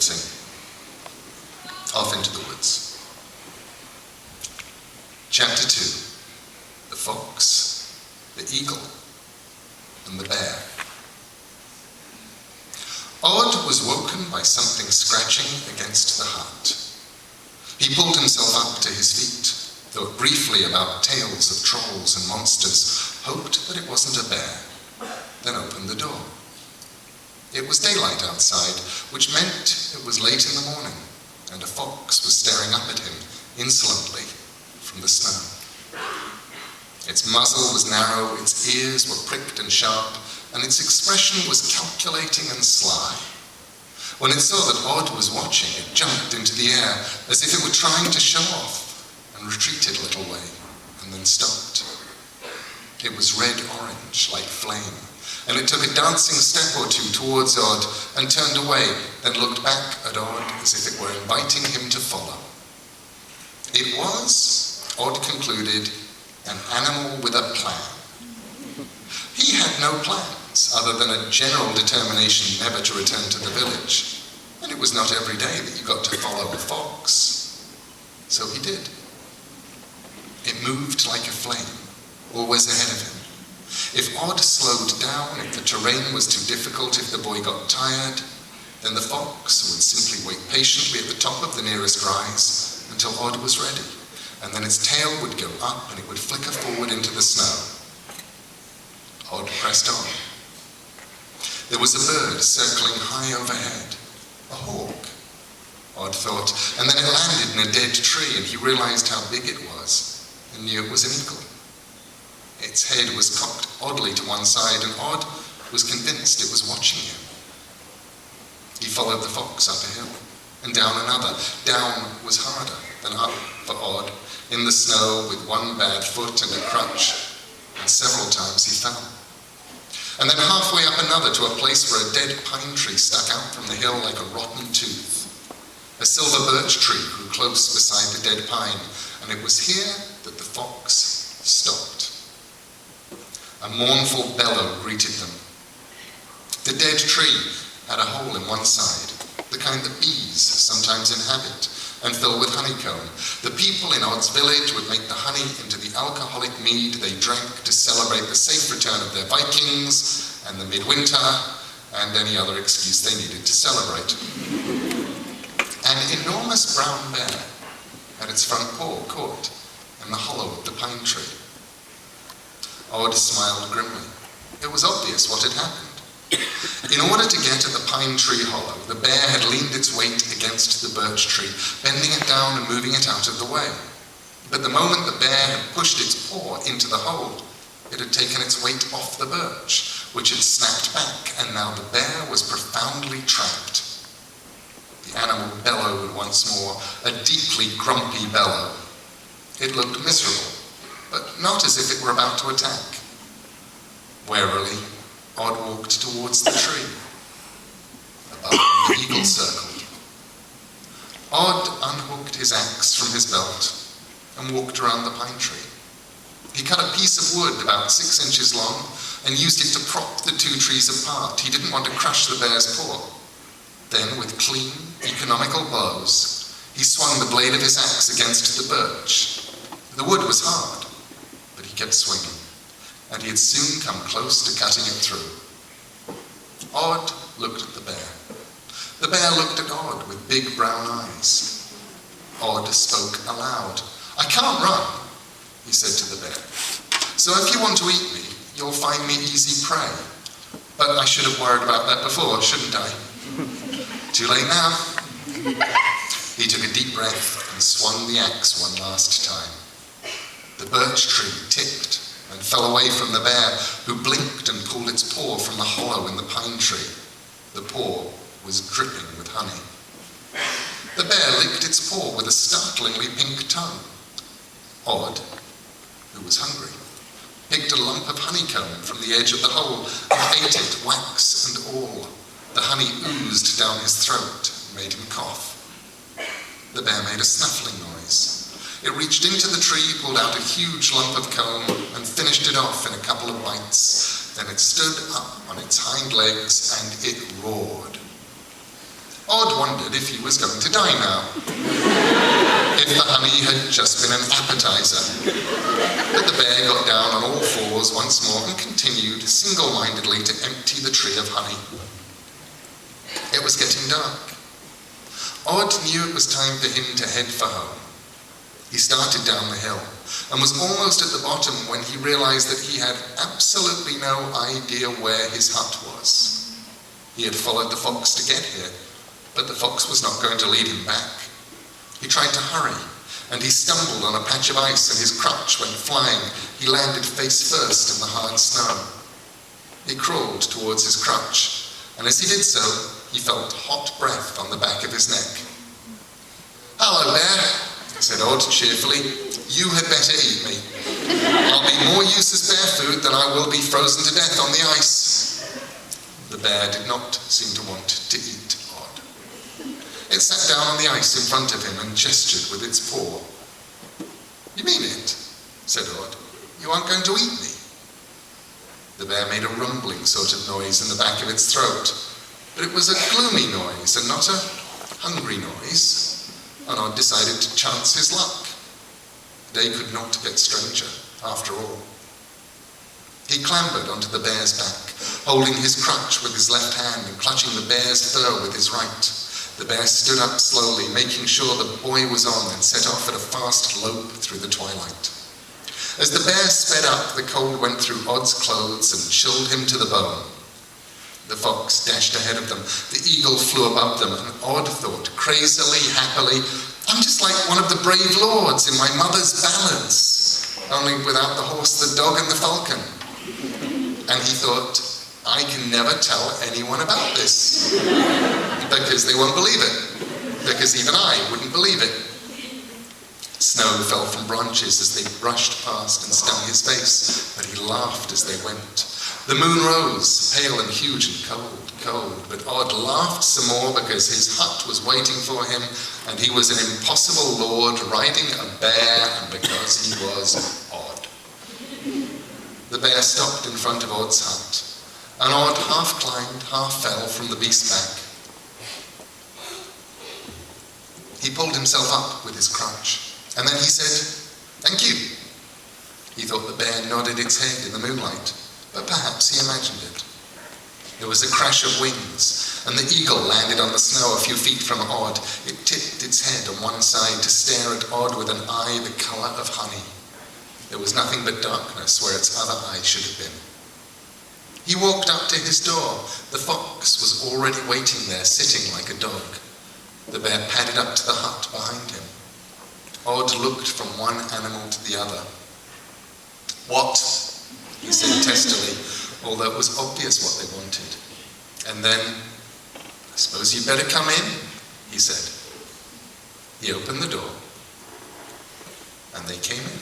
sing. Off into the woods. Chapter 2. The Fox, the Eagle, and the Bear. Odd was woken by something scratching against the heart. He pulled himself up to his feet, thought briefly about tales of trolls and monsters, hoped that it wasn't a bear, then opened the door. It was daylight outside, which meant it was late in the morning, and a fox was staring up at him insolently from the snow. Its muzzle was narrow, its ears were pricked and sharp, and its expression was calculating and sly. When it saw that Odd was watching, it jumped into the air as if it were trying to show off, and retreated a little way, and then stopped. It was red-orange, like flame, and it took a dancing step or two towards Odd, and turned away, then looked back at Odd as if it were inviting him to follow. It was, Odd concluded, an animal with a plan. He had no plans, other than a general determination never to return to the village, and it was not every day that you got to follow a fox. So he did. It moved like a flame, always ahead of him. If Odd slowed down, if the terrain was too difficult, if the boy got tired, then the fox would simply wait patiently at the top of the nearest rise until Odd was ready, and then its tail would go up and it would flicker forward into the snow. Odd pressed on. There was a bird circling high overhead, a hawk, Odd thought, and then it landed in a dead tree, and he realized how big it was and knew it was an eagle. Its head was cocked oddly to one side, and Odd was convinced it was watching him. He followed the fox up a hill, and down another. Down was harder than up for Odd, in the snow with one bad foot and a crutch, and several times he fell. And then halfway up another to a place where a dead pine tree stuck out from the hill like a rotten tooth. A silver birch tree grew close beside the dead pine, and it was here that the fox stopped. A mournful bellow greeted them. The dead tree had a hole in one side, the kind that bees sometimes inhabit, and filled with honeycomb. The people in Odd's village would make the honey into the alcoholic mead they drank to celebrate the safe return of their Vikings and the midwinter and any other excuse they needed to celebrate. An enormous brown bear had its front paw caught in the hollow of the pine tree. Odd smiled grimly. It was obvious what had happened. In order to get at the pine tree hollow, the bear had leaned its weight against the birch tree, bending it down and moving it out of the way. But the moment the bear had pushed its paw into the hole, it had taken its weight off the birch, which had snapped back, and now the bear was profoundly trapped. The animal bellowed once more, a deeply grumpy bellow. It looked miserable, but not as if it were about to attack. Warily, Odd walked towards the tree. Above him, the eagle circled. Odd unhooked his axe from his belt and walked around the pine tree. He cut a piece of wood about 6 inches long and used it to prop the two trees apart. He didn't want to crush the bear's paw. Then, with clean, economical blows, he swung the blade of his axe against the birch. The wood was hard, but he kept swinging, and he had soon come close to cutting it through. Odd looked at the bear. The bear looked at Odd with big brown eyes. Odd spoke aloud. "I can't run," he said to the bear. "So if you want to eat me, you'll find me easy prey. But I should have worried about that before, shouldn't I? Too late now." He took a deep breath and swung the axe one last time. The birch tree tipped and fell away from the bear, who blinked and pulled its paw from the hollow in the pine tree. The paw was dripping with honey. The bear licked its paw with a startlingly pink tongue. Odd, who was hungry, picked a lump of honeycomb from the edge of the hole and ate it, wax and all. The honey oozed down his throat and made him cough. The bear made a snuffling noise. It reached into the tree, pulled out a huge lump of comb, and finished it off in a couple of bites. Then it stood up on its hind legs and it roared. Odd wondered if he was going to die now. If the honey had just been an appetizer. But the bear got down on all fours once more and continued single-mindedly to empty the tree of honey. It was getting dark. Odd knew it was time for him to head for home. He started down the hill and was almost at the bottom when he realized that he had absolutely no idea where his hut was. He had followed the fox to get here, but the fox was not going to lead him back. He tried to hurry, and he stumbled on a patch of ice and his crutch went flying. He landed face first in the hard snow. He crawled towards his crutch, and as he did so, he felt hot breath on the back of his neck. "Hello there," said Odd cheerfully. "You had better eat me. I'll be more use as bear food than I will be frozen to death on the ice." The bear did not seem to want to eat Odd. It sat down on the ice in front of him and gestured with its paw. "You mean it?" said Odd. "You aren't going to eat me?" The bear made a rumbling sort of noise in the back of its throat, but it was a gloomy noise and not a hungry noise, and Odd decided to chance his luck. Day could not get stranger, after all. He clambered onto the bear's back, holding his crutch with his left hand and clutching the bear's fur with his right. The bear stood up slowly, making sure the boy was on, and set off at a fast lope through the twilight. As the bear sped up, the cold went through Odd's clothes and chilled him to the bone. The fox dashed ahead of them, the eagle flew above them, and Odd thought crazily, happily, "I'm just like one of the brave lords in my mother's ballads, only without the horse, the dog, and the falcon." And he thought, "I can never tell anyone about this, because they won't believe it, because even I wouldn't believe it." Snow fell from branches as they brushed past and stung his face, but he laughed as they went. The moon rose, pale and huge and cold, but Odd laughed some more because his hut was waiting for him, and he was an impossible lord riding a bear, and because he was Odd. The bear stopped in front of Odd's hut, and Odd half climbed, half fell from the beast's back. He pulled himself up with his crutch, and then he said, "Thank you." He thought the bear nodded its head in the moonlight, but perhaps he imagined it. There was a crash of wings, and the eagle landed on the snow a few feet from Odd. It tipped its head on one side to stare at Odd with an eye the color of honey. There was nothing but darkness where its other eye should have been. He walked up to his door. The fox was already waiting there, sitting like a dog. The bear padded up to the hut behind him. Odd looked from one animal to the other. "What?" he said testily, although it was obvious what they wanted. And then, "I suppose you'd better come in," he said. He opened the door, and they came in.